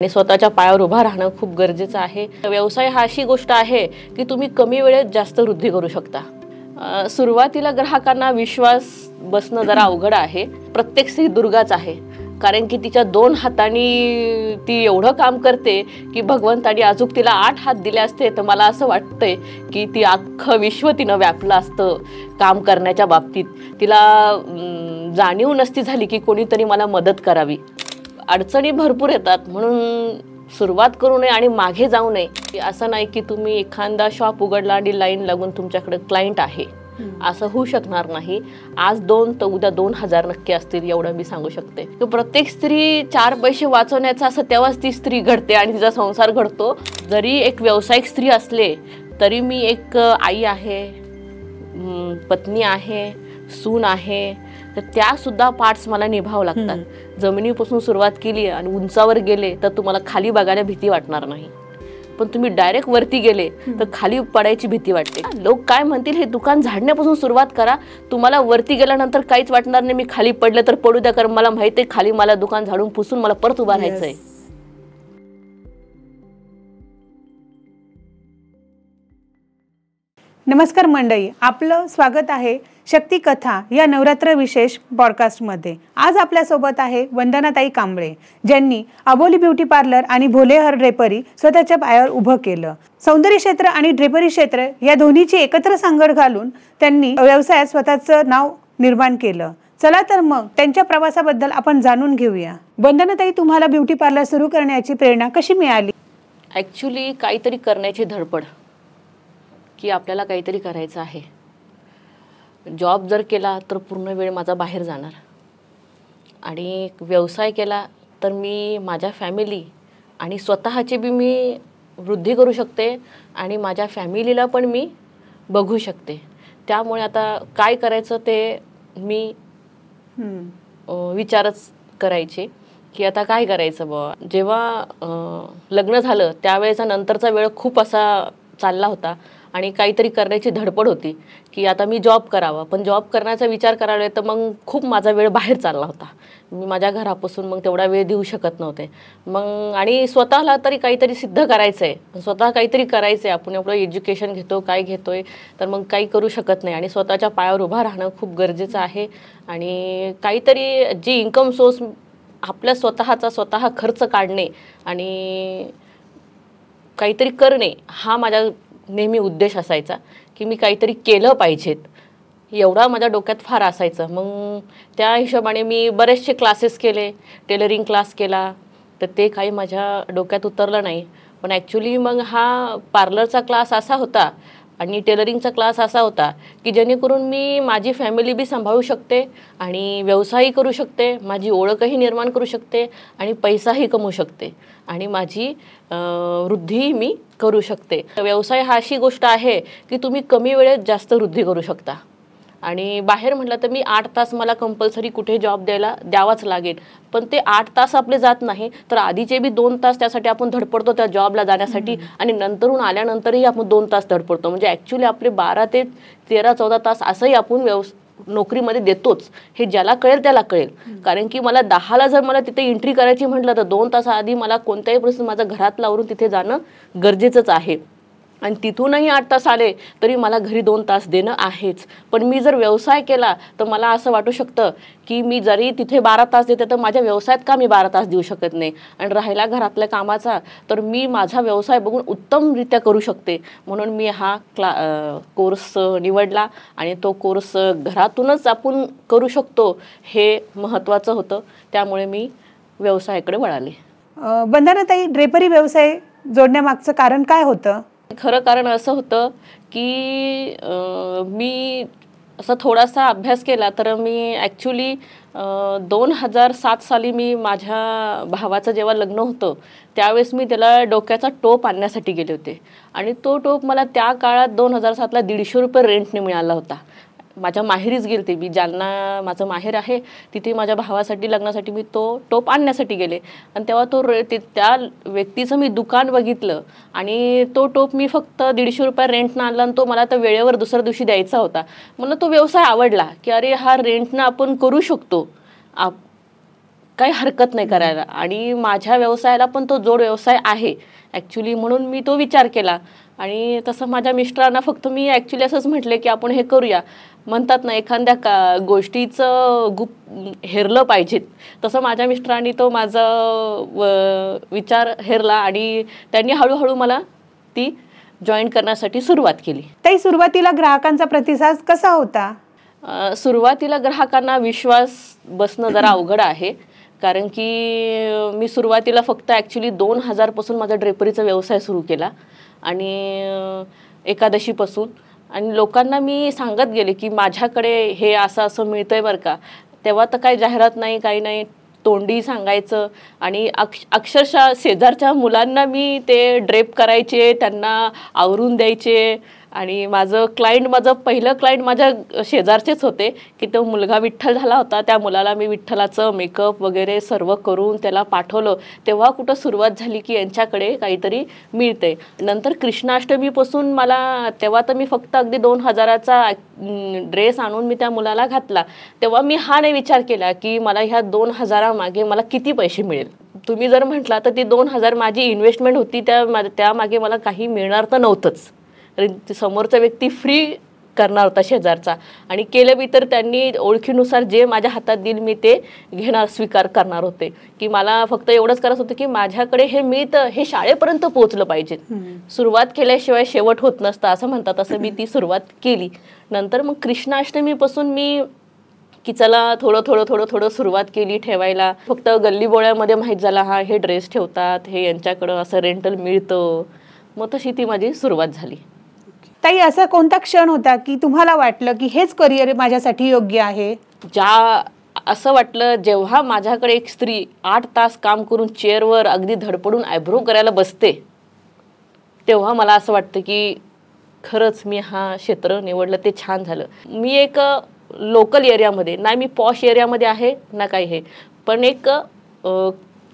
आणि स्वतःच्या पायावर उभा राहणं खूप गरजेचं आहे। व्यवसाय हा अशी गोष्ट आहे की तुम्ही कमी वेळेत जास्त वृद्धी करू शकता। सुरुवातीला ग्राहकांना विश्वास बसणं जरा अवघड आहे। प्रत्येक स्त्री दुर्गाच आहे, कारण की तिच्या 2 हातांनी ती एवढं काम करते की भगवंतानी अजून तिला 8 हात दिले असते तर मला असं वाटतंय की ती अख्खं विश्व तिनं व्यापलं असतं काम करण्याच्या बाबतीत। तिला जाणीव नसती झाली की कोणीतरी मला मदत करावी। अडचणी भरपूर येतात, म्हणून सुरुवात करू नये आणि मागे जाऊ नये। असं नाही की तुम्ही एखादा शॉप उघडला आणि लाईन लागून तुमच्याकडे क्लायंट आहे, असं होऊ शकणार नाही। आज 2 तर उद्या 2000 नक्की असतील, एवढं मी सांगू शकते। प्रत्येक स्त्री 4 पैसे वाचवण्याचा असं तेव्हाच ती स्त्री घडते आणि तिचा संसार घडतो। जरी एक व्यावसायिक स्त्री असले तरी मी एक आई आहे, पत्नी आहे, सून आहे, तर त्या सुद्धा पार्ट्स मला निभाव लागतात। जमिनीपासून सुरुवात केली आणि उंचावर गेले तर तुम्हाला खाली बघायला भीती वाटणार नाही, पण तुम्ही डायरेक्ट वरती गेले तर खाली पडायची भीती वाटते। लोक काय म्हणतील हे दुकान झाडण्यापासून सुरुवात करा, तुम्हाला वरती गेल्यानंतर काहीच वाटणार नाही। मी खाली पडले तर पडू द्या, कारण मला माहिती आहे खाली मला दुकान झाडून पुसून मला परत उभा राहायचंय। नमस्कार मंडळी, आपलं स्वागत आहे शक्ती कथा या नवरात्र विशेष पॉडकास्टमध्ये। आज आपल्यासोबत आहे वंदनाताई कांबळे, ज्यांनी अबोली ब्युटी पार्लर आणि भोलेहर ड्रेपरी स्वतःच्या पायावर उभं केलं। सौंदर्य क्षेत्र आणि ड्रेपरी क्षेत्र या दोन्हीची एकत्र सांगड घालून त्यांनी व्यवसायात स्वतःचं नाव निर्माण केलं। चला तर मग त्यांच्या प्रवासाबद्दल आपण जाणून घेऊया। वंदनाताई, तुम्हाला ब्युटी पार्लर सुरू करण्याची प्रेरणा कशी मिळाली? ॲक्च्युली काहीतरी करण्याची धडपड, की आपल्याला काहीतरी करायचं आहे। जॉब जर केला तर पूर्ण वेळ माझा बाहेर जाणार, आणि व्यवसाय केला तर मी माझ्या फॅमिली आणि स्वतःची बी मी वृद्धी करू शकते आणि माझ्या फॅमिलीला पण मी बघू शकते। त्यामुळे आता काय करायचं ते मी विचारच करायचे की आता काय करायचं बुवा। जेव्हा लग्न झालं त्यावेळेचा नंतरचा वेळ खूप असा चालला होता आणि काहीतरी करण्याची धडपड होती की आता मी जॉब करावा, पण जॉब करण्याचा विचार करायला तर मग खूप माझा वेळ बाहेर चालला होता। मी माझ्या घरापासून मग तेवढा वेळ देऊ शकत नव्हते। मग आणि स्वतःला तरी काहीतरी सिद्ध करायचं आहे, स्वतः काहीतरी करायचं आहे। आपण एवढं एज्युकेशन घेतो, काय घेतोय, तर मग काही करू शकत नाही आणि स्वतःच्या पायावर उभा राहणं खूप गरजेचं आहे। आणि काहीतरी जी इन्कम सोर्स आपल्या स्वतः खर्च काढणे आणि काहीतरी करणे हा माझा नेहमी उद्देश असायचा की मी काहीतरी केलं पाहिजेत, एवढा माझ्या डोक्यात फार असायचं। मग त्या हिशोबाने मी बरेचसे क्लासेस केले, टेलरिंग क्लास केला, तर ते काही माझ्या डोक्यात उतरलं नाही। पण ॲक्च्युली मग हा पार्लरचा क्लास असा होता आणि टेलरिंगचा क्लास असा होता की जेणेकरून मी माझी फॅमिली बी सांभाळू शकते आणि व्यवसायही करू शकते, माझी ओळखही निर्माण करू शकते आणि पैसाही कमवू शकते आणि माझी वृद्धीही मी करू शकते। व्यवसाय हा अशी गोष्ट आहे की तुम्ही कमी वेळेत जास्त वृद्धी करू शकता। आणि बाहेर म्हटलं तर मी 8 तास मला कंपल्सरी कुठे जॉब द्यावाच लागेल, पण ते 8 तास आपले जात नाही, तर आधीचे बी 2 तास त्यासाठी आपण धडपडतो त्या जॉबला जाण्यासाठी, आणि नंतरून आल्यानंतरही आपण 2 तास धडपडतो। म्हणजे ॲक्च्युली आपले 12 ते 13-14 तास असंही आपण नोकरीमध्ये देतोच, हे ज्याला कळेल त्याला कळेल। कारण की मला 10ला जर मला तिथे एंट्री करायची म्हटलं तर 2 तासाआधी मला कोणत्याही परिस्थितीत माझं घरात लावून तिथे जाणं गरजेचंच आहे, आणि तिथूनही 8 तास आले तरी मला घरी 2 तास देणं आहेच। पण मी जर व्यवसाय केला तर मला असं वाटू शकतं की मी जरी तिथे 12 तास देते तर माझ्या व्यवसायात का मी 12 तास देऊ शकत नाही। आणि राहिला घरातल्या कामाचा, तर मी माझा व्यवसाय बघून उत्तमरित्या करू शकते, म्हणून मी हा कोर्स निवडला आणि तो कोर्स घरातूनच आपण करू शकतो हे महत्त्वाचं होतं। त्यामुळे मी व्यवसायाकडे वळाले। वंदनाताई, ड्रेपरी व्यवसाय जोडण्यामागचं कारण काय होतं? खरं कारण असं होतं की मी असा थोडासा अभ्यास केला तर मी ॲक्च्युली 2007 साली मी माझ्या भावाचं जेव्हा लग्न होतं त्यावेळेस मी त्याला डोक्याचा टोप आणण्यासाठी गेले होते, आणि तो टोप मला त्या काळात 2007ला ₹150 रेंटने मिळाला होता। माझ्या माहेरीच गेलते मी, जालना माझं माहेर आहे, तिथे माझ्या भावासाठी लग्नासाठी मी तो टोप आणण्यासाठी गेले, आणि तेव्हा त्या व्यक्तीचं मी दुकान बघितलं आणि तो टोप मी फक्त ₹150 रेंटनं आणला आणि तो मला तर वेळेवर दुसऱ्या दिवशी द्यायचा होता। मला तो व्यवसाय आवडला की अरे हा रेंटनं आपण करू शकतो, काही हरकत नाही करायला. आणि माझ्या व्यवसायाला पण तो जोड व्यवसाय आहे ॲक्च्युली, म्हणून मी तो विचार केला. आणि तसं माझ्या मिस्टरांना फक्त मी ॲक्च्युली असंच म्हटले की आपण हे करूया. म्हणतात ना, एखाद्या गोष्टीचं गुप हेरलं पाहिजेत, तसं माझ्या मिस्टरांनी तो माझा विचार हेरला आणि त्यांनी हळूहळू मला ती जॉईन करण्यासाठी सुरुवात केली. ताई, सुरुवातीला ग्राहकांचा प्रतिसाद कसा होता? सुरुवातीला ग्राहकांना विश्वास बसणं जरा अवघड आहे, कारण की मी सुरुवातीला फक्त ॲक्च्युली 2000 पासून माझा ड्रेपरीचा व्यवसाय सुरू केला आणि एकादशीपासून. आणि लोकांना मी सांगत गेले की माझ्याकडे हे असं असं मिळतंय बरं का. तेव्हा तर काही जाहिरात नाही, काही नाही, तोंडी सांगायचं. आणि अक्षरशः शेजारच्या मुलांना मी ते ड्रेप करायचे, त्यांना आवरून द्यायचे. आणि माझं पहिलं क्लायंट माझ्या शेजारचेच होते की तो मुलगा विठ्ठल झाला होता. त्या मुलाला मी विठ्ठलाचं मेकअप वगैरे सर्व करून त्याला पाठवलं. तेव्हा कुठं सुरुवात झाली की यांच्याकडे काहीतरी मिळते. नंतर कृष्णाष्टमीपासून तेव्हा तर मी फक्त अगदी 2000चा ड्रेस आणून मी त्या मुलाला घातला. तेव्हा मी हा नाही विचार केला की मला ह्या 2000 मागे मला किती पैसे मिळेल. तुम्ही जर म्हटला तर ती 2000 माझी इन्व्हेस्टमेंट होती, त्यामागे मला काही मिळणार तर नव्हतंच. समोरचा व्यक्ती फ्री करणार होता शेजारचा, आणि केलं बी तर त्यांनी ओळखीनुसार जे माझ्या हातात देईल मी ते स्वीकार करणार होते. की मला फक्त एवढंच करायचं होतं की माझ्याकडे हे मिळतं हे शाळेपर्यंत पोहोचलं पाहिजे. सुरुवात केल्याशिवाय शेवट होत नसतं असं म्हणतात, असं मी ती सुरुवात केली. नंतर मग कृष्णाष्टमीपासून मी की चला थोडं सुरुवात केली ठेवायला. फक्त गल्लीबोळ्यामध्ये माहीत झाला हा हे ड्रेस ठेवतात, हे यांच्याकडं असं रेंटल मिळतं. मग तशी ती माझी सुरुवात झाली. ताई, असा कोणता क्षण होता की तुम्हाला वाटलं की हेच करिअर माझ्यासाठी योग्य आहे? असं वाटलं जेव्हा माझ्याकडे एक स्त्री 8 तास काम करून चेअरवर अगदी धडपडून आयब्रो करायला बसते, तेव्हा मला असं वाटतं की खरंच मी हा क्षेत्र निवडलं ते छान झालं. मी एक लोकल एरियामध्ये नाही, मी पॉश एरियामध्ये आहे ना काही हे, पण एक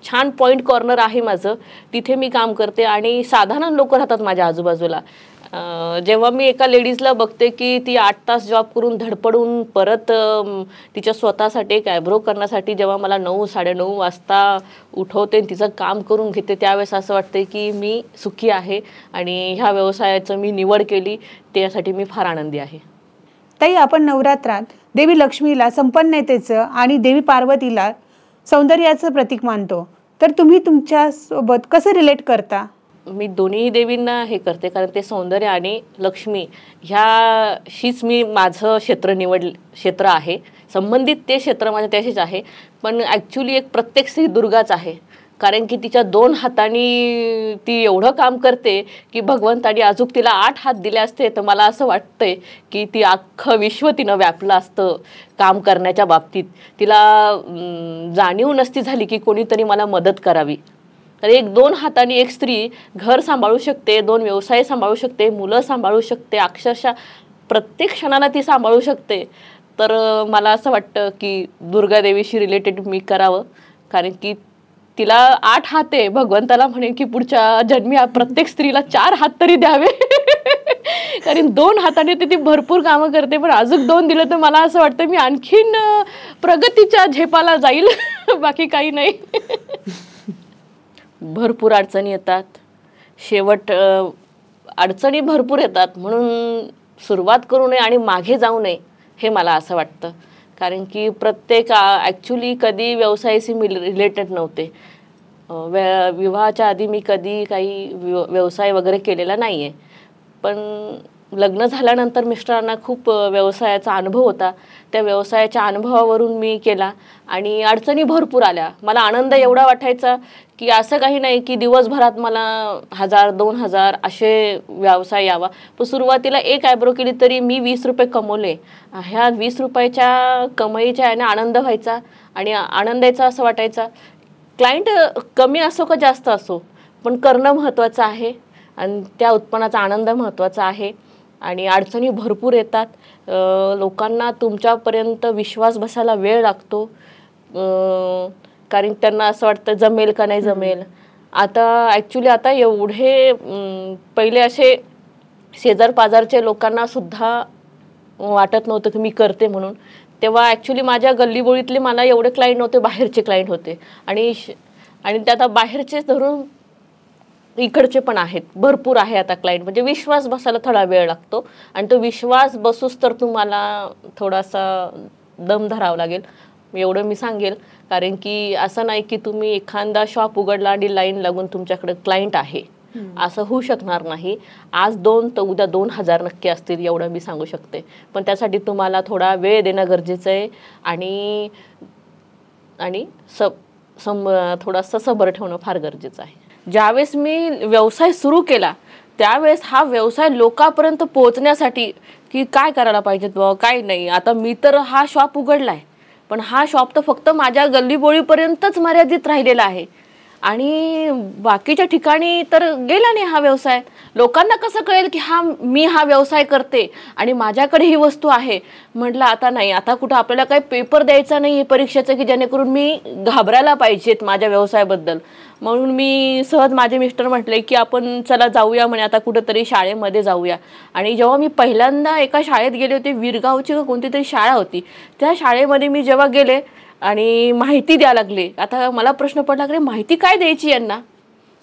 छान पॉईंट कॉर्नर आहे माझं, तिथे मी काम करते. आणि साधारण लोक राहतात माझ्या आजूबाजूला. जेव्हा मी एका लेडीजला बघते की ती 8 तास जॉब करून धडपडून परत तिच्या स्वतःसाठी एक आयब्रो करण्यासाठी जेव्हा मला 9-9:30 वाजता उठवते, तिचं काम करून घेते, त्यावेळेस असं वाटते की मी सुखी आहे आणि ह्या व्यवसायाचं मी निवड केली, त्यासाठी मी फार आनंदी आहे. ताई, आपण नवरात्रात देवी लक्ष्मीला संपन्नतेचं आणि देवी पार्वतीला सौंदर्याचं प्रतीक मानतो, तर तुम्ही तुमच्यासोबत कसं रिलेट करता? मी दोन्ही देवींना हे करते, कारण ते सौंदर्य आणि लक्ष्मी ह्याशीच मी माझं क्षेत्र आहे. संबंधित ते क्षेत्र माझ्या त्याशीच आहे. पण ॲक्च्युली एक प्रत्येक स्त्री दुर्गाच आहे, कारण की तिच्या 2 हातांनी ती एवढं काम करते की भगवंतानी अजून तिला 8 हात दिले असते तर मला असं वाटतंय की ती अख्खं विश्व तिनं व्यापलं असतं काम करण्याच्या बाबतीत. तिला जाणीव नसती झाली की कोणीतरी मला मदत करावी. तर 2 हातांनी एक स्त्री घर सांभाळू शकते, 2 व्यवसाय सांभाळू शकते, मुलं सांभाळू शकते, अक्षरशः प्रत्येक क्षणाला ती सांभाळू शकते. तर मला असं वाटतं की दुर्गादेवीशी रिलेटेड मी करावं, कारण की तिला 8 हात आहे. भगवंताला म्हणे की पुढच्या जन्मी प्रत्येक स्त्रीला 4 हात तरी द्यावे. कारण 2 हाताने ती भरपूर कामं करते, पण अजून 2 दिलं तर मला असं वाटतं मी आणखीन प्रगतीच्या झेपाला जाईल. बाकी काही नाही. भरपूर अडचणी येतात, शेवट अडचणी भरपूर येतात, म्हणून सुरुवात करू नये आणि मागे जाऊ नये हे मला असं वाटतं. कारण की प्रत्येक ॲक्च्युली कधी व्यवसायाशी मी रिलेटेड नव्हते. विवाहाच्या आधी मी कधी काही व्यवसाय वगैरे केलेला नाही आहे. पण लग्न झाल्यानंतर मिस्टरांना खूप व्यवसायाचा अनुभव होता, त्या व्यवसायाच्या अनुभवावरून मी केला आणि अडचणी भरपूर आल्या. मला आनंद एवढा वाटायचा की असं काही नाही की दिवसभरात मला 1000-2000 असे व्यवसाय यावा. पण सुरुवातीला एक आयब्रो केली तरी मी 20 रुपये कमवले. ह्या 20 रुपयाच्या कमाईच्या याने आनंद व्हायचा आणि आनंदाचा असं वाटायचा. क्लायंट कमी असो का जास्त असो, पण करणं महत्त्वाचं आहे आणि त्या उत्पन्नाचा आनंद महत्त्वाचा आहे. आणि अडचणी भरपूर येतात. लोकांना तुमच्यापर्यंत विश्वास बसायला वेळ लागतो, कारण त्यांना असं वाटतं जमेल का नाही जमेल. आता एवढे पहिले असे शेजार पाजारचे लोकांना सुद्धा वाटत नव्हतं की मी करते म्हणून. तेव्हा ॲक्च्युली माझ्या गल्लीबोळीतले मला एवढे क्लायंट नव्हते, बाहेरचे क्लायंट होते. आणि ते आता बाहेरचेच धरून इकडचे पण आहेत, भरपूर आहे आता क्लायंट. म्हणजे विश्वास बसायला थोडा वेळ लागतो आणि तो विश्वास बसूच तर तुम्हाला थोडासा दम धरावा लागेल, एवढं मी सांगेल. कारण की असं नाही की तुम्ही एखादा शॉप उघडला आणि लाईन लागून तुमच्याकडे क्लायंट आहे, असं होऊ शकणार नाही. आज 2 तर उद्या 2000 नक्की असतील, एवढं मी सांगू शकते. पण त्यासाठी तुम्हाला थोडा वेळ देणं गरजेचं आहे आणि थोडासा सबर ठेवणं फार गरजेचं आहे. ज्यावेळेस मी व्यवसाय सुरू केला त्यावेळेस हा व्यवसाय लोकांपर्यंत पोहोचण्यासाठी की काय करायला पाहिजे काय नाही. आता मी तर हा शॉप उघडलाय, पण हा शॉप तर फक्त माझ्या गल्लीबोळीपर्यंतच मर्यादित राहिलेला आहे आणि बाकीच्या ठिकाणी तर गेला नाही हा व्यवसाय. लोकांना कसं कळेल की मी हा व्यवसाय करते आणि माझ्याकडे ही वस्तू आहे. म्हटलं आता नाही, आता कुठं आपल्याला काही पेपर द्यायचा नाही परीक्षेचं की जेणेकरून मी घाबरायला पाहिजेत माझ्या व्यवसायाबद्दल. म्हणून मी सहज माझे मिस्टर म्हटले की आपण चला जाऊया म्हणे, आता कुठंतरी शाळेमध्ये जाऊया. आणि जेव्हा मी पहिल्यांदा एका शाळेत गेले होते, विरगावची कोणती तरी शाळा होती, त्या शाळेमध्ये मी जेव्हा गेले आणि माहिती द्यायला लागले, आता मला प्रश्न पडला की माहिती काय द्यायची यांना.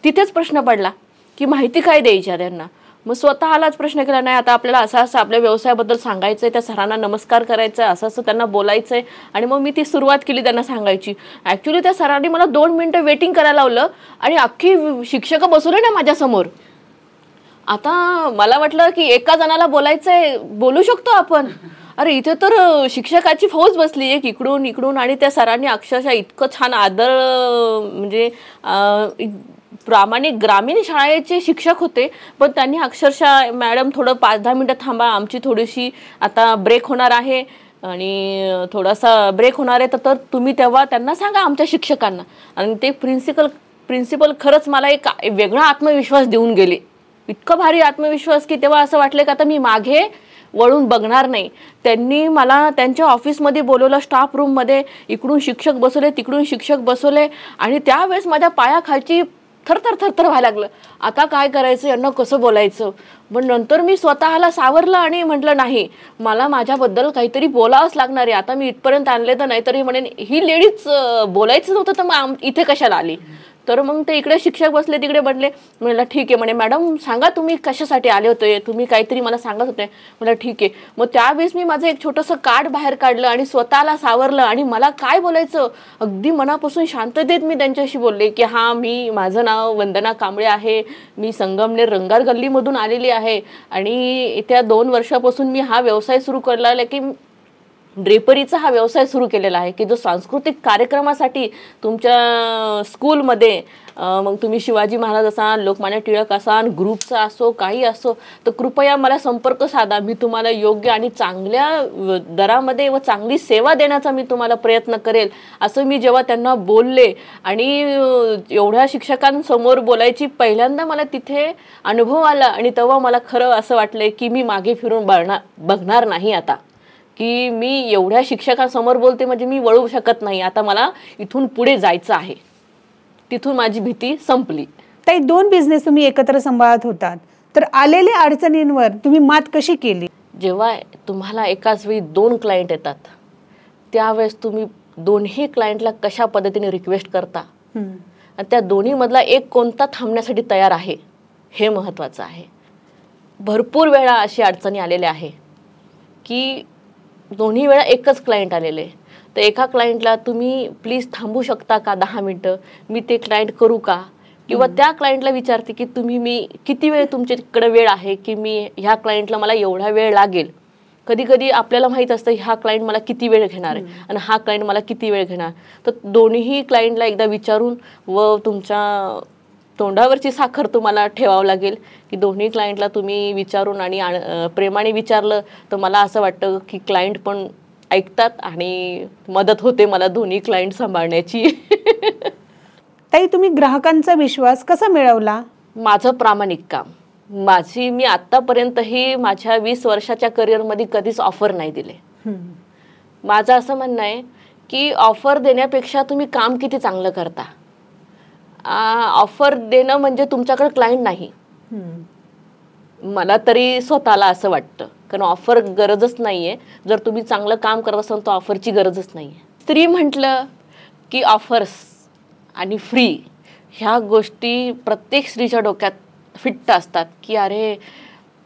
तिथेच प्रश्न पडला की माहिती काय द्यायची त्यांना. मग स्वतःलाच प्रश्न केला, नाही आता आपल्याला असं असं आपल्या व्यवसायाबद्दल सांगायचं आहे, त्या सरांना नमस्कार करायचा आहे, असं असं त्यांना बोलायचं आहे. आणि मग मी ती सुरुवात केली त्यांना सांगायची. ॲक्च्युली त्या सरांनी मला 2 मिनिटं वेटिंग करायला लावलं आणि अख्खी शिक्षक बसवले ना माझ्यासमोर. आता मला वाटलं की एका जणाला बोलायचं आहे, बोलू शकतो आपण. अरे इथे तर शिक्षकाची फौज बसली एक इकडून आणि त्या सरांनी अक्षरशः इतकं छान आदर, म्हणजे प्रामाणिक ग्रामीण शाळेचे शिक्षक होते, पण त्यांनी अक्षरशः मॅडम थोडं 5-10 मिनिटं थांबा, आमची थोडीशी आता ब्रेक होणार आहे आणि थोडासा ब्रेक होणार आहे, तर तुम्ही तेव्हा त्यांना सांगा आमच्या शिक्षकांना. आणि ते प्रिन्सिपल खरंच मला एक वेगळा आत्मविश्वास देऊन गेले. इतकं भारी आत्मविश्वास की तेव्हा असं वाटलं की आता मी मागे वळून बघणार नाही. त्यांनी मला त्यांच्या ऑफिसमध्ये बोलवलं, स्टाफ रूममध्ये, इकडून शिक्षक बसवले तिकडून शिक्षक बसवले आणि त्यावेळेस माझ्या पायाखालची थरथर व्हायला लागलं. आता काय करायचं, यांना कसं बोलायचं. पण नंतर मी स्वतःला सावरलं आणि म्हटलं नाही, मला माझ्याबद्दल काहीतरी बोलावंच लागणार आहे. आता मी इथपर्यंत आणले तर नाहीतरी म्हणेन ही लेडीज बोलायचं नव्हतं तर मग इथे कशाला आली. तर मग ते इकडे शिक्षक बसले तिकडे बनले. म्हटलं ठीक आहे म्हणे, मॅडम सांगा तुम्ही कशासाठी आले होते, तुम्ही काहीतरी मला सांगत होते. म्हटलं ठीक आहे. मग त्यावेळेस मी माझं एक छोटंसं कार्ड बाहेर काढलं आणि स्वतःला सावरलं आणि मला काय बोलायचं अगदी मनापासून शांततेत मी त्यांच्याशी बोलले की माझं नाव वंदना कांबळे आहे, मी संगमनेर रंगार गल्लीमधून आलेली आहे आणि येत्या 2 वर्षापासून मी हा व्यवसाय सुरू केलेला आहे की ड्रेपरीचा हा व्यवसाय सुरू केलेला आहे की जो सांस्कृतिक कार्यक्रमासाठी तुमच्या स्कूलमध्ये, मग तुम्ही शिवाजी महाराज असाल, लोकमान्य टिळक असाल, ग्रुपचा असो काही असो, तर कृपया मला संपर्क साधा. मी तुम्हाला योग्य आणि चांगल्या दरामध्ये व चांगली सेवा देण्याचा मी तुम्हाला प्रयत्न करेल, असं मी जेव्हा त्यांना बोलले. आणि एवढ्या शिक्षकांसमोर बोलायची पहिल्यांदा मला तिथे अनुभव आला आणि तेव्हा मला खरं असं वाटलं की मी मागे फिरून बघणार नाही आता, की मी एवढ्या शिक्षकांसमोर बोलते म्हणजे मी वळू शकत नाही, आता मला इथून पुढे जायचं आहे. तिथून माझी भीती संपली. ताई, 2 बिझनेस तुम्ही एकत्र सांभाळत होतात, तर आलेल्या अडचणींवर तुम्ही मात कशी केली? जेव्हा तुम्हाला एकाच वेळी 2 क्लायंट येतात त्यावेळेस तुम्ही दोन्ही क्लायंटला कशा पद्धतीने रिक्वेस्ट करता आणि त्या दोन्ही मधला एक कोणता थांबण्यासाठी तयार आहे हे महत्त्वाचं आहे. भरपूर वेळा अशी अडचणी आलेल्या आहे की दोन्ही वेळा एकच क्लायंट आलेले, तर एका क्लायंटला तुम्ही प्लीज थांबू शकता का 10 मिनिटं, मी ते क्लायंट करू का, किंवा त्या क्लायंटला विचारते की मी किती वेळ तुमच्याकडे वेळ आहे, की मी ह्या क्लायंटला मला एवढा वेळ लागेल. कधी कधी आपल्याला माहीत असतं हा क्लायंट मला किती वेळ घेणार आहे आणि हा क्लायंट मला किती वेळ घेणार. तर दोन्ही क्लायंटला एकदा विचारून व तुमच्या तोंडावरची साखर तुम्हाला ठेवावं लागेल की दोन्ही क्लायंटला तुम्ही विचारून आणि प्रेमाने विचारलं तर मला असं वाटतं की क्लायंट पण ऐकतात आणि मदत होते मला दोन्ही क्लायंट सांभाळण्याची. ताई, तुम्ही ग्राहकांचा विश्वास कसा मिळवला? माझं प्रामाणिक काम. मी आतापर्यंतही माझ्या 20 वर्षाच्या करिअरमध्ये कधीच ऑफर नाही दिले. माझं असं म्हणणं आहे की ऑफर देण्यापेक्षा तुम्ही काम किती चांगलं करता. ऑफर देणं म्हणजे तुमच्याकडे क्लायंट नाही, मला तरी स्वतःला असं वाटतं. कारण ऑफर गरजच नाही आहे. जर तुम्ही चांगलं काम करत असाल तर ऑफरची गरजच नाही आहे. स्त्री म्हटलं की ऑफर्स आणि फ्री ह्या गोष्टी प्रत्येक स्त्रीच्या डोक्यात फिट्ट असतात की अरे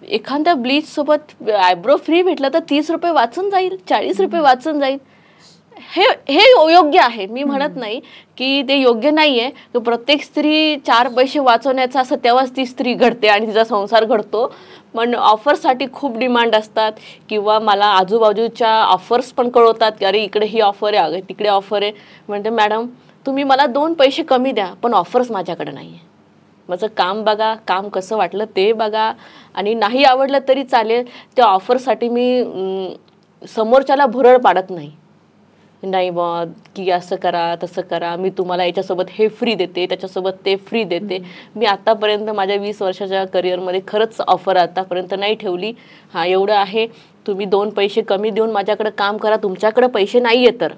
एखाद्या ब्लीचसोबत आयब्रो फ्री भेटलं तर 30 रुपये वाचून जाईल, 40 रुपये वाचून जाईल. हे योग्य आहे, मी म्हणत नाही की ते योग्य नाही आहे. प्रत्येक स्त्री 4 पैसे वाचवण्याचं असं तेव्हाच ती स्त्री घडते आणि तिचा संसार घडतो. पण ऑफरसाठी खूप डिमांड असतात किंवा मला आजूबाजूच्या ऑफर्स पण कळवतात की अरे इकडे ही ऑफर आहे, तिकडे ऑफर आहे. म्हणते मॅडम तुम्ही मला 2 पैसे कमी द्या पण ऑफर्स माझ्याकडे नाही आहे. माझं काम बघा, काम कसं वाटलं ते बघा, आणि नाही आवडलं तरी चालेल. त्या ऑफरसाठी मी समोरच्याला भुरळ पाडत नाही बा की असं करा तसं करा, मी तुम्हाला याच्यासोबत हे फ्री देते त्याच्यासोबत ते फ्री देते. मी आतापर्यंत माझ्या 20 वर्षाच्या करिअरमध्ये खरंच ऑफर आतापर्यंत नाही ठेवली. हां एवढं आहे, तुम्ही 2 पैसे कमी देऊन माझ्याकडे काम करा. तुमच्याकडे पैसे नाही आहे तर,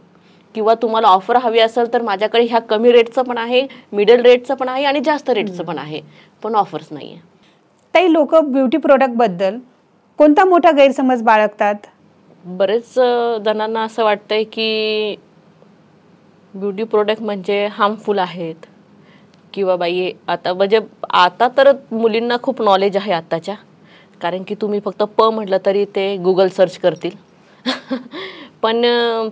किंवा तुम्हाला ऑफर हवी असेल तर माझ्याकडे ह्या कमी रेटचं पण आहे, मिडल रेटचं पण आहे आणि जास्त रेटचं पण आहे, पण ऑफर्स नाही आहे. काही लोक ब्युटी प्रोडक्टबद्दल कोणता मोठा गैरसमज बाळगतात? बरेच जणांना असं वाटतंय की ब्युटी प्रोडक्ट म्हणजे हार्मफुल आहेत किंवा बाई आता म्हणजे आता तर मुलींना खूप नॉलेज आहे आत्ताच्या, कारण की तुम्ही फक्त म्हटलं तरी ते गुगल सर्च करतील. पण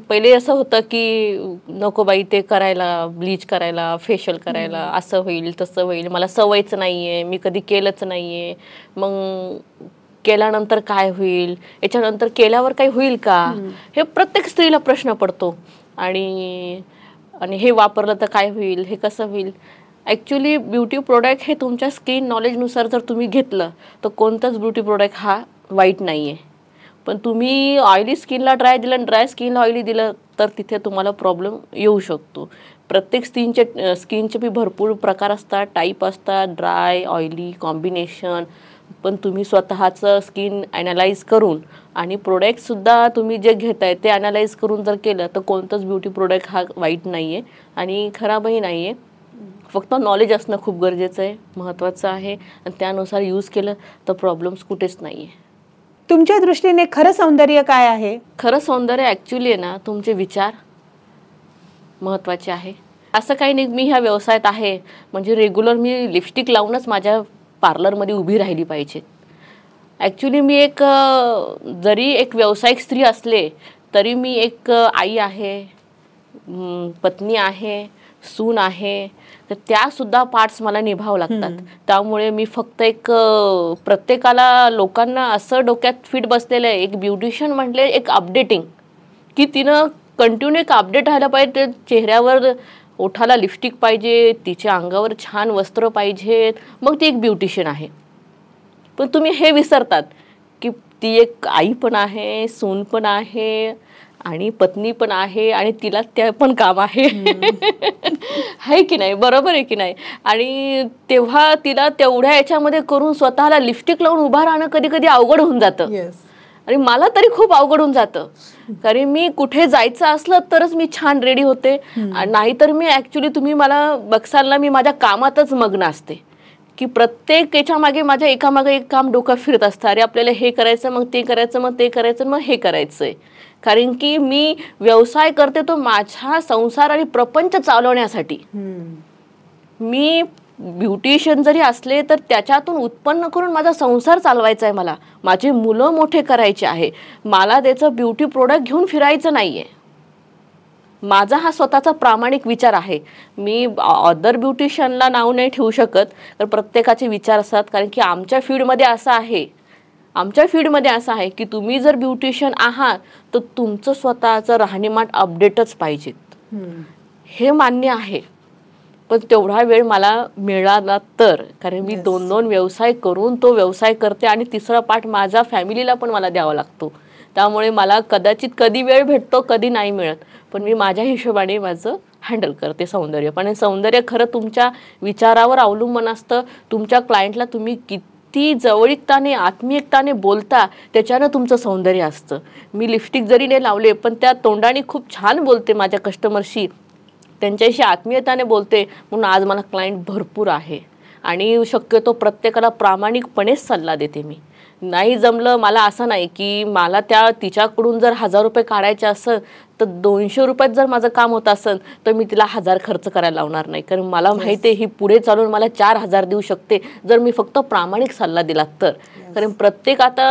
पहिले असं होतं की नको बाई ते करायला, ब्लीच करायला, फेशियल करायला, असं होईल तसं होईल, मला सवयच नाही आहे, मी कधी केलंच नाही आहे, मग केल्यानंतर काय होईल, याच्यानंतर केल्यावर काही होईल का, हे प्रत्येक स्त्रीला प्रश्न पडतो. आणि हे वापरलं तर काय होईल, हे कसं होईल. ॲक्च्युली ब्युटी प्रोडक्ट हे तुमच्या स्किन नॉलेजनुसार जर तुम्ही घेतलं तर कोणताच ब्युटी प्रोडक्ट हा वाईट नाही आहे. पण तुम्ही ऑइली स्किनला ड्राय दिलं आणि ड्राय स्किनला ऑइली दिलं तर तिथे तुम्हाला प्रॉब्लेम येऊ शकतो. प्रत्येक स्किनचे बी भरपूर प्रकार असतात, टाईप असतात, ड्राय ऑइली कॉम्बिनेशन. पण तुम्ही स्वतःचं स्किन ॲनालाइज करून आणि प्रोडक्टसुद्धा तुम्ही जे घेताय ते ॲनालाइज करून जर केलं तर कोणतंच ब्युटी प्रोडक्ट हा वाईट नाही आहे आणि खराबही नाही आहे. फक्त नॉलेज असणं खूप गरजेचं आहे, महत्त्वाचं आहे, आणि त्यानुसार यूज केलं तर प्रॉब्लेम्स कुठेच नाही आहे. तुमच्या दृष्टीने खरं सौंदर्य काय आहे? खरं सौंदर्य ॲक्च्युली आहे ना तुमचे विचार महत्त्वाचे आहे. असं काही नाही मी ह्या व्यवसायात आहे म्हणजे रेग्युलर मी लिपस्टिक लावूनच माझ्या पार्लरमध्ये उभी राहिली पाहिजे. ॲक्च्युली मी जरी एक व्यावसायिक स्त्री असले तरी मी एक आई आहे, पत्नी आहे, सून आहे, तर त्यासुद्धा पार्ट्स मला निभावं लागतात. त्यामुळे मी फक्त प्रत्येकाला लोकांना असं डोक्यात फिट बसलेलं आहे एक ब्युटिशियन म्हटले एक अपडेटिंग, की तिनं कंटिन्यू एक अपडेट राहायला पाहिजे. चेहऱ्यावर ओठाला लिपस्टिक पाहिजे, तिच्या अंगावर छान वस्त्र पाहिजेत, मग ती एक ब्युटिशियन आहे. पण तुम्ही हे विसरतात की ती एक आई पण आहे, सून पण आहे आणि पत्नी पण आहे आणि तिला त्या पण काम आहे. आहे की नाही, बरोबर आहे की नाही. आणि तेव्हा तिला तेवढ्या याच्यामध्ये करून स्वतःला लिपस्टिक लावून उभा राहणं कधी कधी अवघड होऊन जातं. आणि मला तरी खूप अवघड होऊन जातं, कारण मी कुठे जायचं असलं तरच मी छान रेडी होते, नाहीतर मी ॲक्च्युली तुम्ही मला बघसाल ना मी माझ्या कामातच मग्न असते की प्रत्येक याच्या मागे माझ्या एकामागे एक काम डोकं फिरत असतं. अरे आपल्याला हे करायचं, मग ते करायचं, मग ते करायचं, मग हे करायचंय. कारण की मी व्यवसाय करते तो माझा संसार आणि प्रपंच चालवण्यासाठी. मी ब्युटिशियन जरी असले तर त्याच्यातून उत्पन्न करून माझा संसार चालवायचा आहे, मला माझे मुलं मोठे करायचे आहे, मला त्याचं ब्युटी प्रोडक्ट घेऊन फिरायचं नाही आहे. माझा हा स्वतःचा प्रामाणिक विचार आहे. मी अदर ब्युटिशियनला नाव नाही ठेवू शकत, तर प्रत्येकाचे विचार असतात. कारण की आमच्या फील्डमध्ये असं आहे की तुम्ही जर ब्युटिशियन आहात तर तुमचं स्वतःचं राहणीमान अपडेटच पाहिजेत, हे मान्य आहे. पण तेवढा वेळ मला मिळाला तर, कारण मी 2 व्यवसाय करून तो व्यवसाय करते आणि तिसरा पार्ट माझ्या फॅमिलीला पण मला द्यावा लागतो. त्यामुळे मला कदाचित कधी वेळ भेटतो कधी नाही मिळत, पण मी माझ्या हिशोबाने माझं हँडल करते सौंदर्य. पण सौंदर्य खरं तुमच्या विचारावर अवलंबून असतं. तुमच्या क्लायंटला तुम्ही किती जवळीकताने आत्मीयताने बोलता त्याच्यानं तुमचं सौंदर्य असतं. मी लिपस्टिक जरी नाही लावले पण त्या तोंडाने खूप छान बोलते माझ्या कस्टमरशी, त्यांच्याशी आत्मीयताने बोलते, म्हणून आज मला क्लायंट भरपूर आहे. आणि शक्यतो प्रत्येकाला प्रामाणिकपणेच सल्ला देते मी. नाही जमलं मला असं नाही की मला तिच्याकडून जर 1000 रुपये काढायचे असेल तर 200 रुपयात जर माझं काम होत असेल तर मी तिला 1000 खर्च करायला लावणार नाही, कारण मला माहिती आहे ही पुढे चालून मला 4000 देऊ शकते जर मी फक्त प्रामाणिक सल्ला दिला तर. कारण प्रत्येक आता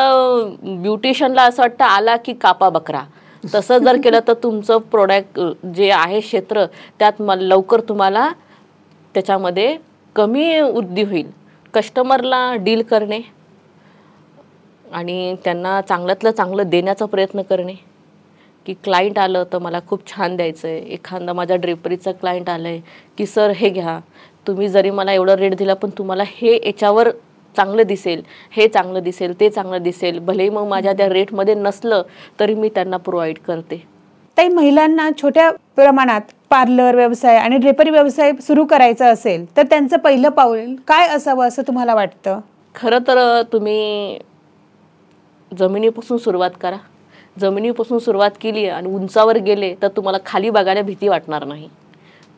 ब्युटिशियनला असं वाटतं आला की कापा बकरा, तसं जर केलं तर तुमचं प्रोडक्ट जे आहे क्षेत्र त्यात लवकर तुम्हाला त्याच्यामध्ये कमी वृद्धी होईल. कस्टमरला डील करणे आणि त्यांना चांगल्यातलं चांगलं देण्याचा प्रयत्न करणे, की क्लायंट आलं तर मला खूप छान द्यायचं आहे. एखादा माझ्या ड्रेपरीचा क्लायंट आलं आहे की सर हे घ्या, तुम्ही जरी मला एवढा रेट दिला पण तुम्हाला हे याच्यावर चांगलं दिसेल, हे चांगलं दिसेल, ते चांगलं दिसेल, भलेही मग माझ्या त्या रेटमध्ये नसलं तरी मी त्यांना प्रोव्हाइड करते. ताई, महिलांना छोट्या प्रमाणात पार्लर व्यवसाय आणि ड्रेपरी व्यवसाय सुरू करायचा असेल तर त्यांचं पहिलं पाऊल काय असावं असं तुम्हाला वाटतं? खरं तर तुम्ही जमिनीपासून सुरुवात करा. जमिनीपासून सुरुवात केली आणि उंचावर गेले तर तुम्हाला खाली बघायला भीती वाटणार नाही.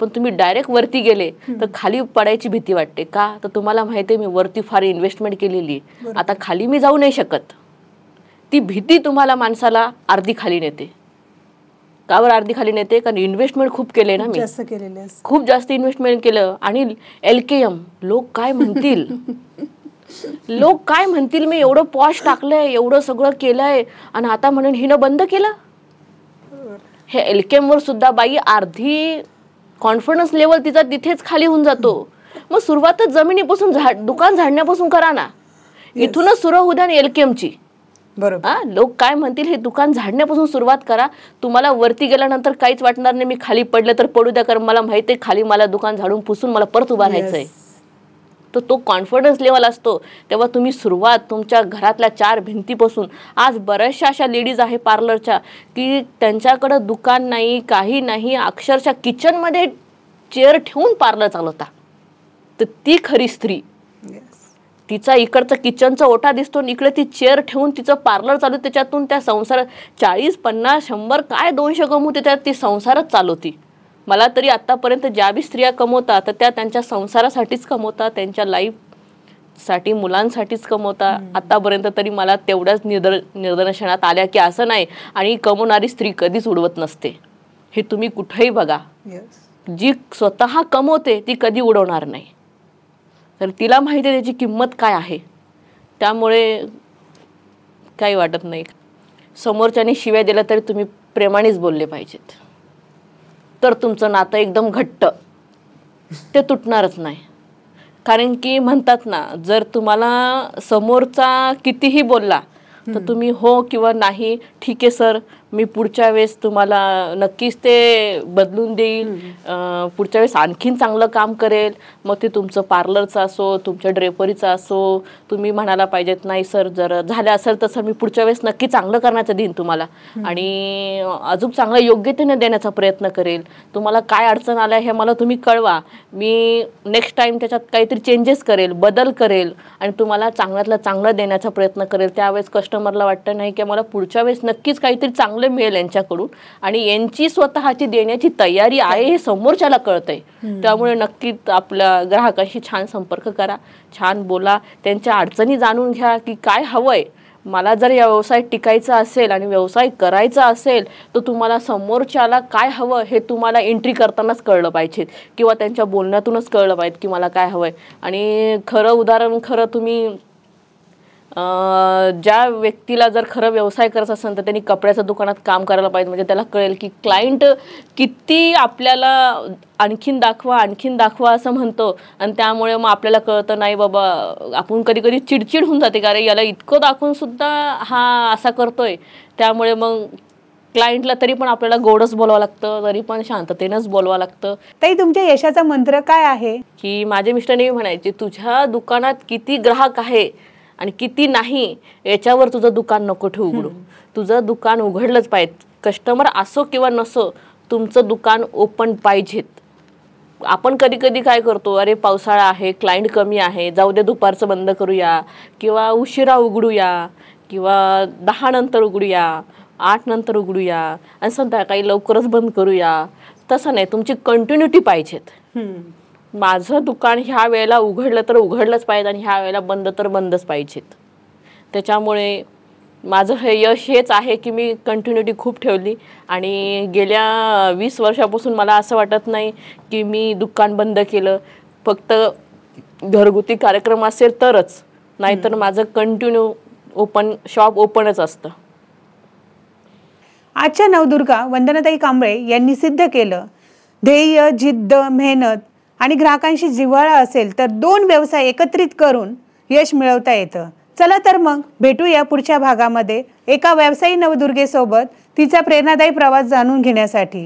पण तुम्ही डायरेक्ट वरती गेले तर खाली पडायची भीती वाटते. का तर तुम्हाला माहिती आहे मी वरती फार इन्व्हेस्टमेंट केलेली, आता खाली मी जाऊ नाही शकत. ती भीती तुम्हाला माणसाला अर्धी खाली नेते. का बरं अर्धी खाली नेते? कारण इन्व्हेस्टमेंट खूप केले ना मी, खूप जास्त इन्व्हेस्टमेंट केलं. आणि LKM लोक काय म्हणतील, लोक काय म्हणतील, मी एवढं पॉश टाकलंय, एवढं सगळं केलंय आणि आता म्हणून हिनं बंद केलं. हे LKM वर सुद्धा बाई अर्धी कॉन्फिडन्स लेवल तिचा तिथेच खाली होऊन जातो. मग सुरुवातच जमिनीपासून दुकान झाडण्यापासून करा ना, इथूनच सुरू होऊ द्या LKM ची. बरोबर. लोक काय म्हणतील हे दुकान झाडण्यापासून सुरुवात करा. तुम्हाला वरती गेल्यानंतर काहीच वाटणार नाही, मी खाली पडले तर पडू द्या, कारण मला माहिती आहे खाली मला दुकान झाडून पुसून मला परत उभा राहायचंय. तर तो कॉन्फिडन्स लेवल असतो. तेव्हा तुम्ही सुरुवात तुमच्या घरातल्या 4 भिंतीपासून. आज बऱ्याचशा अशा लेडीज आहे पार्लरच्या की त्यांच्याकडं दुकान नाही, काही नाही, अक्षरशः किचनमध्ये चेअर ठेवून पार्लर चालवता. तर ती खरी स्त्री. तिचा इकडचा किचनचा ओटा दिसतो, इकडे ती चेअर ठेवून तिचं पार्लर चालू, त्याच्यातून त्या संसार 40, 50, 100 काय 200 कमवू त्याच्यात ती संसारच चालवती. मला तरी आतापर्यंत ज्या बी स्त्रिया कमवतात तर त्या त्यांच्या संसारासाठीच कमवतात, त्यांच्या लाईफसाठी, मुलांसाठीच कमवतात. आतापर्यंत तरी मला तेवढ्याच निदर्शनात आल्या की असं नाही. आणि कमवणारी स्त्री कधीच उडवत नसते, हे तुम्ही कुठेही बघा. जी स्वतः कमवते ती कधी उडवणार नाही, तर तिला माहिती आहे त्याची किंमत काय आहे. त्यामुळे काही वाटत नाही. समोरच्याने शिव्या दिल्या तरी तुम्ही प्रेमानेच बोलले पाहिजेत, तर तुमचं नातं एकदम घट्ट, ते तुटणारच नाही. कारण की म्हणतात ना, जर तुम्हाला समोरचा कितीही बोलला तर तुम्ही हो किंवा नाही, ठीक आहे सर मी पुढच्या वेळेस तुम्हाला नक्कीच ते बदलून देईल, पुढच्या वेळेस आणखीन चांगलं काम करेल. मग ते तुमचं पार्लरचं असो, तुमच्या ड्रेपरीचं असो, तुम्ही म्हणायला पाहिजेत नाही सर जर झालं असेल तर सर मी पुढच्या वेळेस नक्की चांगलं करण्याचं देईन तुम्हाला, आणि अजून चांगलं योग्यतेने देण्याचा प्रयत्न करेल. तुम्हाला काय अडचण आल्या हे मला तुम्ही कळवा, मी नेक्स्ट टाइम त्याच्यात काहीतरी चेंजेस करेल, बदल करेल आणि तुम्हाला चांगल्यातलं चांगलं देण्याचा प्रयत्न करेल. त्यावेळेस कस्टमरला वाटतं नाही की मला पुढच्या वेळेस नक्कीच काहीतरी चांगलं मिळेल यांच्याकडून, आणि यांची स्वतःची देण्याची तयारी आहे हे समोरच्याला कळतंय. त्यामुळे नक्कीच आपल्या ग्राहकांशी छान संपर्क करा, छान बोला, त्यांच्या अडचणी जाणून घ्या की काय हवंय. मला जर या व्यवसायात टिकायचं असेल आणि व्यवसाय करायचा असेल तर तुम्हाला समोरच्याला काय हवं हे तुम्हाला एंट्री करतानाच कळलं पाहिजे, किंवा त्यांच्या बोलण्यातूनच कळलं पाहिजे की मला काय हवंय. आणि खरं उदाहरण, खरं तुम्ही ज्या व्यक्तीला जर खरं व्यवसाय करायचा असेल तर त्यांनी कपड्याच्या दुकानात काम करायला पाहिजे. म्हणजे त्याला कळेल की क्लायंट किती आपल्याला आणखीन दाखवा असं म्हणतो, आणि त्यामुळे मग आपल्याला कळतं नाही बाबा, आपण कधी कधी चिडचिड होऊन जाते का रे याला इतकं दाखवून सुद्धा हा असा करतोय. त्यामुळे मग क्लायंटला तरी पण आपल्याला गोडच बोलावं लागतं, तरी पण शांततेनंच बोलवावं लागतं. ताई, तुमच्या यशाचा मंत्र काय आहे? की माझे मिस्टर नेहमी म्हणायचे, तुझ्या दुकानात किती ग्राहक आहे आणि किती नाही याच्यावर तुझं दुकान नको ठेवू उघडू. तुझं दुकान उघडलंच पाहिजे, कस्टमर असो किंवा नसो, तुमचं दुकान ओपन पाहिजेत. आपण कधी कधी काय करतो, अरे पावसाळा आहे, क्लायंट कमी आहे, जाऊ दे दुपारचं बंद करूया, किंवा उशिरा उघडूया, किंवा 10 नंतर उघडूया, 8 नंतर उघडूया, आणि संध्याकाळी लवकरच बंद करूया. तसं नाही, तुमची कंटिन्युटी पाहिजेत. माझं दुकान ह्या वेळेला उघडलं तर उघडलंच पाहिजे आणि ह्या वेळेला बंद तर बंदच पाहिजेत. त्याच्यामुळे माझं हे यश हेच आहे की मी कंटिन्युटी खूप ठेवली आणि गेल्या 20 वर्षापासून मला असं वाटत नाही की मी दुकान बंद केलं. फक्त घरगुती कार्यक्रम असेल तरच, नाहीतर माझं कंटिन्यू शॉप ओपनच असतं. आजच्या नवदुर्गा वंदनाताई कांबळे यांनी सिद्ध केलं, ध्येय, जिद्द, मेहनत आणि ग्राहकांशी जिव्हाळा असेल तर 2 व्यवसाय एकत्रित करून यश मिळवता येतं. चला तर मग भेटूया पुढच्या भागामध्ये एका व्यवसायी नवदुर्गेसोबत तिचा प्रेरणादायी प्रवास जाणून घेण्यासाठी.